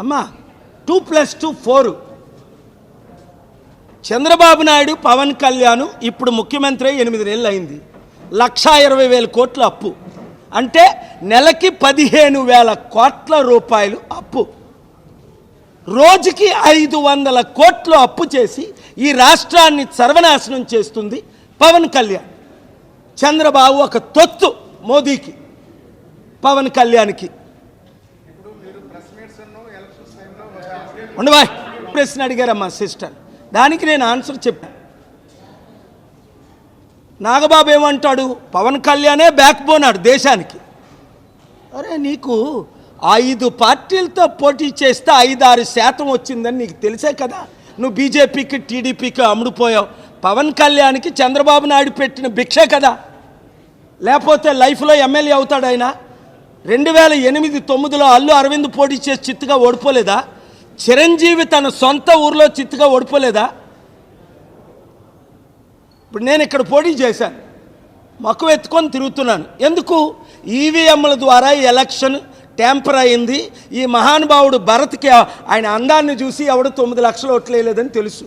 అమ్మా 2+2 4. చంద్రబాబు నాయుడు పవన్ కళ్యాణ్ ఇప్పుడు ముఖ్యమంత్రి 8 నెలలు అయింది. 1,20,000 కోట్ల అప్పు అంటే నెలకి 15,000 కోట్ల రూపాయలు అప్పు. రోజుకి 500 కోట్లు అప్పు చేసి ఈ రాష్ట్రాన్ని సర్వనాశనం చేస్తుంది పవన్ కళ్యాణ్. చంద్రబాబు ఒక తొత్తు మోదీకి, పవన్ కళ్యాణ్కి. ఉండవా ప్రశ్న అడిగారమ్మా సిస్టర్, దానికి నేను ఆన్సర్ చెప్పాను. నాగబాబు ఏమంటాడు, పవన్ కళ్యాణే బ్యాక్ బోన్ ఆడు దేశానికి. అరే నీకు 5 పార్టీలతో పోటీ చేస్తే 5-6% వచ్చిందని నీకు తెలిసే కదా. నువ్వు బీజేపీకి టీడీపీకి అమ్ముడుపోయావు. పవన్ కళ్యాణ్కి చంద్రబాబు నాయుడు పెట్టిన భిక్షే కదా, లేకపోతే లైఫ్లో ఎమ్మెల్యే అవుతాడు ఆయన. 2008-9లో అల్లు అరవింద్ పోటీ చేసి చిత్తుగా ఓడిపోలేదా? చిరంజీవి తన సొంత ఊర్లో చిత్తుగా ఓడిపోలేదా? ఇప్పుడు నేను ఇక్కడ పోటీ చేశాను, మక్కువ ఎత్తుకొని తిరుగుతున్నాను. ఎందుకు? ఈవీఎంల ద్వారా ఎలక్షన్ ట్యాంపర్ అయింది. ఈ మహానుభావుడు భరత్కి ఆయన అందాన్ని చూసి ఎవడు 9 లక్షల ఓట్లు వేయలేదని తెలుసు.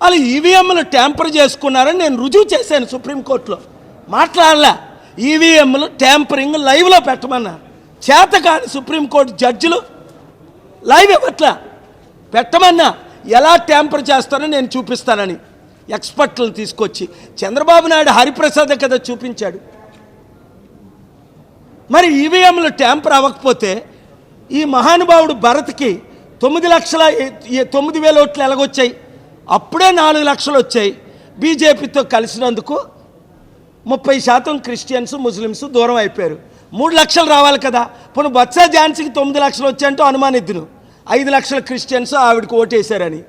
వాళ్ళు ఈవీఎంలు ట్యాంపర్ చేసుకున్నారని నేను రుజువు చేశాను సుప్రీంకోర్టులో. మాట్లాడలే. ఈవీఎంలు ట్యాంపరింగ్ లైవ్లో పెట్టమన్నా. చేత కాని సుప్రీంకోర్టు జడ్జిలు లైవ్ ఇవ్వట్లా. పెట్టమన్నా ఎలా ట్యాంపర్ చేస్తానో నేను చూపిస్తానని ఎక్స్పర్ట్లను తీసుకొచ్చి. చంద్రబాబు నాయుడు హరిప్రసాద్ కదా చూపించాడు. మరి ఈవీఎంలు ట్యాంపర్ అవ్వకపోతే ఈ మహానుభావుడు భరత్కి 9,09,000 ఓట్లు ఎలాగొచ్చాయి? అప్పుడే 4 లక్షలు వచ్చాయి. బీజేపీతో కలిసినందుకు 30% క్రిస్టియన్స్ ముస్లిమ్స్ దూరం అయిపోయారు. 3 లక్షలు రావాలి కదా. పోనీ బొత్స ఝాన్సీకి 9 లక్షలు వచ్చాయంటూ అనుమానిద్దును. 5 లక్షల క్రిస్టియన్స్ ఆవిడకి ఓటేశారని.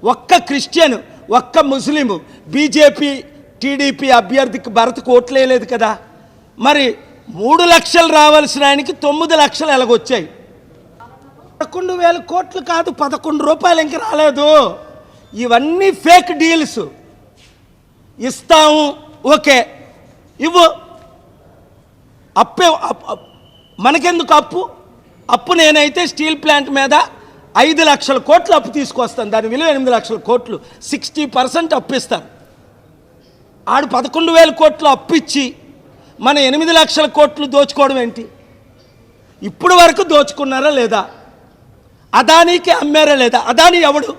ఒక్క క్రిస్టియన్, ఒక్క ముస్లిం బీజేపీ టీడీపీ అభ్యర్థికి భరత్కి ఓట్లు వేయలేదు కదా. మరి 3 లక్షలు రావాల్సిన ఆయనకి 9 లక్షలు ఎలాగొచ్చాయి? 11,000 కోట్లు కాదు, 11 రూపాయలు ఇంకా రాలేదు. ఇవన్నీ ఫేక్ డీల్స్. ఇస్తాము, ఓకే ఇవ్వు. అప్పే మనకెందుకు అప్పు? అప్పు నేనైతే స్టీల్ ప్లాంట్ మీద 5 లక్షల కోట్లు అప్పు తీసుకొస్తాను. దాని విలువ 8 లక్షల కోట్లు. 60% అప్పు ఇస్తాను. ఆడు 11,000 కోట్లు అప్పు ఇచ్చి మన 8 లక్షల కోట్లు దోచుకోవడం ఏంటి? ఇప్పుడు వరకు దోచుకున్నారా లేదా? అదానీకి అమ్మారా లేదా? అదానీ ఎవడు?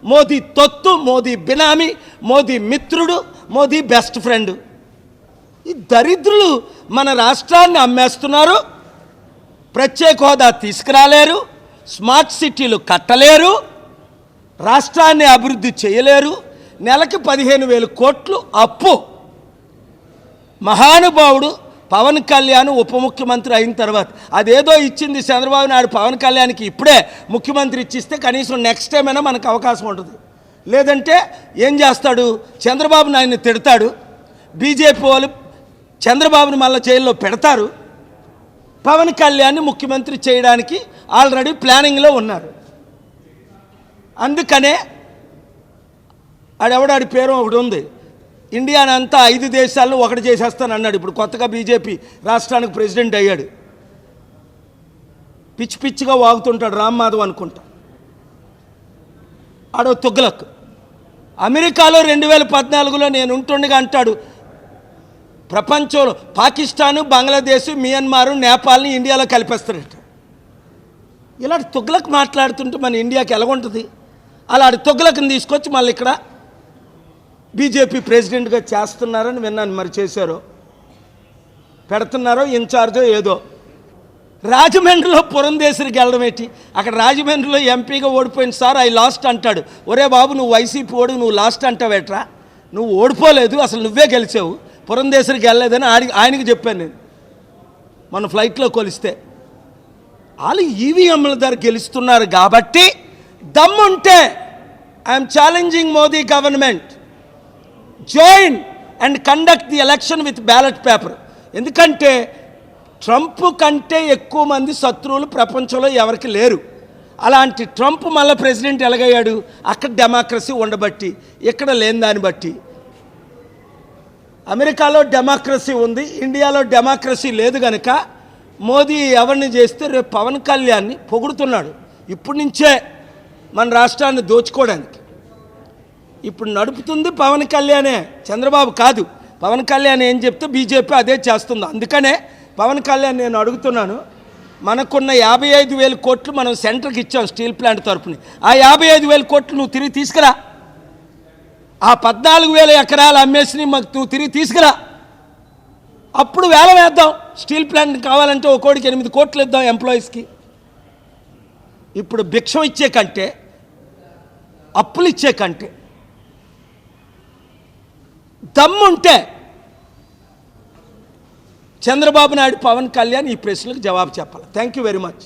మోదీ తొత్తు, మోదీ బినామీ, మోదీ మిత్రుడు, మోదీ బెస్ట్ ఫ్రెండ్. ఈ దరిద్రులు మన రాష్ట్రాన్ని అమ్మేస్తున్నారు. ప్రత్యేక హోదా తీసుకురాలేరు, స్మార్ట్ సిటీలు కట్టలేరు, రాష్ట్రాన్ని అభివృద్ధి చేయలేరు. నెలకి 15,000 కోట్లు అప్పు. మహానుభావుడు పవన్ కళ్యాణ్ ఉప ముఖ్యమంత్రి అయిన తర్వాత అదేదో ఇచ్చింది చంద్రబాబు నాయుడు పవన్ కళ్యాణ్కి. ఇప్పుడే ముఖ్యమంత్రి ఇచ్చిస్తే కనీసం నెక్స్ట్ టైం అయినా మనకు అవకాశం ఉంటుంది. లేదంటే ఏం చేస్తాడు? చంద్రబాబు నాయుడిని తిడతాడు. బీజేపీ వాళ్ళు చంద్రబాబుని మళ్ళీ జైల్లో పెడతారు. పవన్ కళ్యాణ్ని ముఖ్యమంత్రి చేయడానికి ఆల్రెడీ ప్లానింగ్లో ఉన్నారు. అందుకనే ఆడెవడాడి పేరు ఒకటి ఉంది, ఇండియానంతా 5 దేశాలను ఒకటి చేసేస్తాను అన్నాడు. ఇప్పుడు కొత్తగా బీజేపీ రాష్ట్రానికి ప్రెసిడెంట్ అయ్యాడు. పిచ్చి పిచ్చిగా వాగుతుంటాడు, రామ్ మాధవ్ అనుకుంటా. ఆడో తుగ్లక్. అమెరికాలో 2014లో నేను ఉంటుండగా అంటాడు, ప్రపంచంలో పాకిస్తాను, బంగ్లాదేశ్, మియన్మార్, నేపాల్ని ఇండియాలో కలిపేస్తారట. ఇలాంటి తుగ్లక్ మాట్లాడుతుంటే మన ఇండియాకి ఎలాగుంటుంది? అలాంటి తుగ్లక్ని తీసుకొచ్చి మళ్ళీ ఇక్కడ బీజేపీ ప్రెసిడెంట్గా చేస్తున్నారని విన్నాను. మరి చేశారో పెడుతున్నారో ఇన్ఛార్జో ఏదో. రాజమండ్రిలో పురంధేశ్వరికి వెళ్ళడం ఏంటి? అక్కడ రాజమండ్రిలో ఎంపీగా ఓడిపోయింది సార్, ఐ లాస్ట్ అంటాడు. ఒరే బాబు, నువ్వు వైసీపీ ఓడి నువ్వు లాస్ట్ అంటావేట్రా? నువ్వు ఓడిపోలేదు, అసలు నువ్వే గెలిచావు. పురంధేశ్వరికి వెళ్ళలేదని ఆయనకి చెప్పాను నేను మన ఫ్లైట్లో కొలిస్తే. వాళ్ళు ఈవీఎంల ద్వారా గెలుస్తున్నారు కాబట్టి దమ్ముంటే I'm challenging Modi government, join and conduct the election with ballot paper. ఎందుకంటే ట్రంప్ కంటే ఎక్కువ మంది శత్రువులు ప్రపంచంలో ఎవరికి లేరు. అలాంటి ట్రంప్ మళ్ళీ ప్రెసిడెంట్ ఎలాగయ్యాడు? అక్కడ డెమోక్రసీ ఉండబట్టి, ఇక్కడ లేని దాన్ని బట్టి. అమెరికాలో డెమోక్రసీ ఉంది, ఇండియాలో డెమోక్రసీ లేదు కనుక మోదీ ఎవరిని చేస్తే రేపు పవన్ కళ్యాణ్ని పొగుడుతున్నాడు. ఇప్పటి నుంచే మన రాష్ట్రాన్ని దోచుకోవడానికి. ఇప్పుడు నడుపుతుంది పవన్ కళ్యాణే, చంద్రబాబు కాదు. పవన్ కళ్యాణ్ ఏం చెప్తే బీజేపీ అదే చేస్తుంది. అందుకనే పవన్ కళ్యాణ్ నేను అడుగుతున్నాను, మనకున్న 55,000 కోట్లు మనం సెంటర్కి ఇచ్చాం స్టీల్ ప్లాంట్ తరపుని. ఆ 55,000 కోట్లు నువ్వు తిరిగి తీసుకురా. ఆ 14,000 ఎకరాలు అమ్మేసి మాకు నువ్వు తిరిగి తీసుకురా. అప్పుడు వేలం వేద్దాం. స్టీల్ ప్లాంట్ కావాలంటే ఒక్కోడికి 8 కోట్లు ఇద్దాం ఎంప్లాయీస్కి. ఇప్పుడు భిక్షం ఇచ్చే కంటే, అప్పులు ఇచ్చే కంటే దమ్ముంటే చంద్రబాబు నాయుడు, పవన్ కళ్యాణ్ ఈ ప్రశ్నలకు జవాబు చెప్పాలి. Thank you very much.